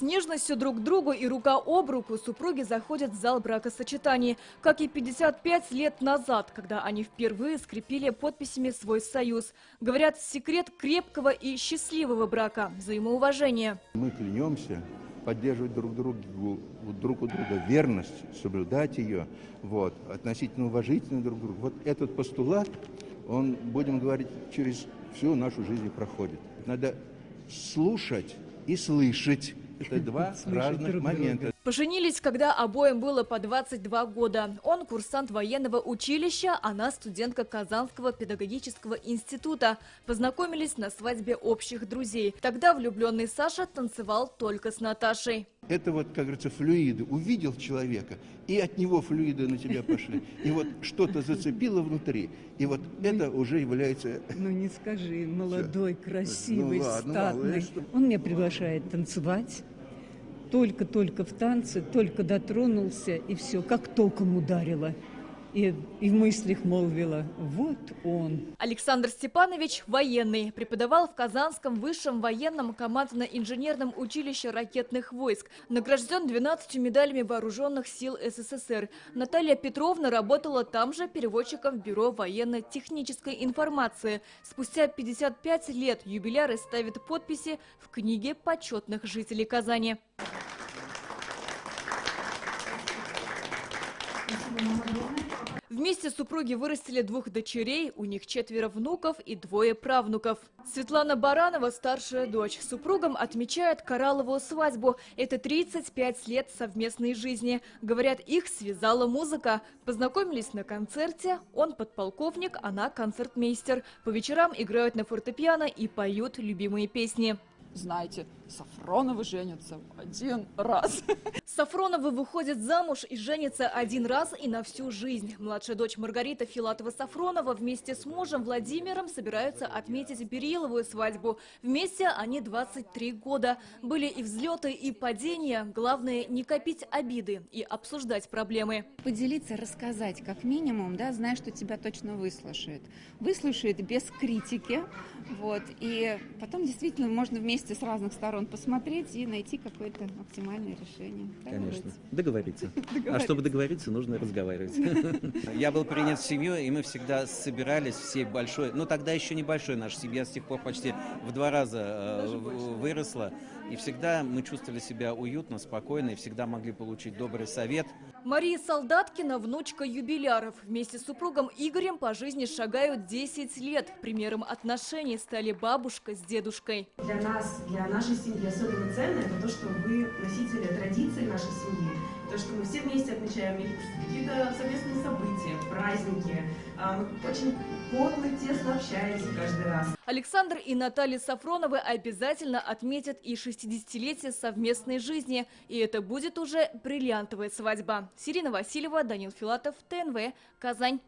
С нежностью друг к другу и рука об руку супруги заходят в зал бракосочетаний, как и 55 лет назад, когда они впервые скрепили подписями свой союз. Говорят, секрет крепкого и счастливого брака – взаимоуважение. Мы клянемся поддерживать друг у друга верность, соблюдать ее, относительно уважительно друг к другу. Вот этот постулат, он, будем говорить, через всю нашу жизнь проходит. Надо слушать и слышать. Это два разных момента. Поженились, когда обоим было по 22 года. Он курсант военного училища, она студентка Казанского педагогического института. Познакомились на свадьбе общих друзей. Тогда влюбленный Саша танцевал только с Наташей. Это как говорится, флюиды. Увидел человека, и от него флюиды на тебя пошли. И что-то зацепило внутри. И это уже является... Ну не скажи, молодой, красивый, статный. Он меня приглашает танцевать. Только-только в танце, только дотронулся, и все, как током ударило. И в мыслях молвила: вот он. Александр Степанович военный, преподавал в Казанском высшем военном командно-инженерном училище ракетных войск, награжден 12 медалями вооруженных сил СССР. Наталья Петровна работала там же переводчиком в бюро военно-технической информации. Спустя 55 лет юбиляры ставят подписи в книге почетных жителей Казани. Вместе супруги вырастили 2 дочерей, у них 4 внуков и 2 правнуков. Светлана Баранова, старшая дочь, с супругом отмечает коралловую свадьбу. Это 35 лет совместной жизни. Говорят, их связала музыка. Познакомились на концерте. Он подполковник, она концертмейстер. По вечерам играют на фортепиано и поют любимые песни. Знаете, Сафроновы женятся 1 раз. Сафроновы выходят замуж и женятся 1 раз и на всю жизнь. Младшая дочь Маргарита Филатова-Сафронова вместе с мужем Владимиром собираются отметить Бериловую свадьбу. Вместе они 23 года. Были и взлеты, и падения. Главное, не копить обиды и обсуждать проблемы. Поделиться, рассказать, как минимум, зная, что тебя точно выслушают. Выслушают без критики. И потом действительно можно вместе с разных сторон посмотреть и найти какое-то оптимальное решение. Конечно. Договориться. А чтобы договориться, нужно разговаривать. Я был принят в семью, и мы всегда собирались всей большой, тогда еще небольшой, наша семья с тех пор почти в 2 раза выросла. И всегда мы чувствовали себя уютно, спокойно, и всегда могли получить добрый совет. Мария Солдаткина – внучка юбиляров. Вместе с супругом Игорем по жизни шагают 10 лет. Примером отношений стали бабушка с дедушкой. Для нас, для нашей семьи особенно ценно это то, что вы носители традиций нашей семьи. То, что мы все вместе отмечаем какие-то совместные события, праздники. Мы очень плотно, тесно общаемся каждый раз. Александр и Наталья Сафроновы обязательно отметят и 60-летие совместной жизни. И это будет уже бриллиантовая свадьба. Сирина Васильева, Данил Филатов, ТНВ, Казань.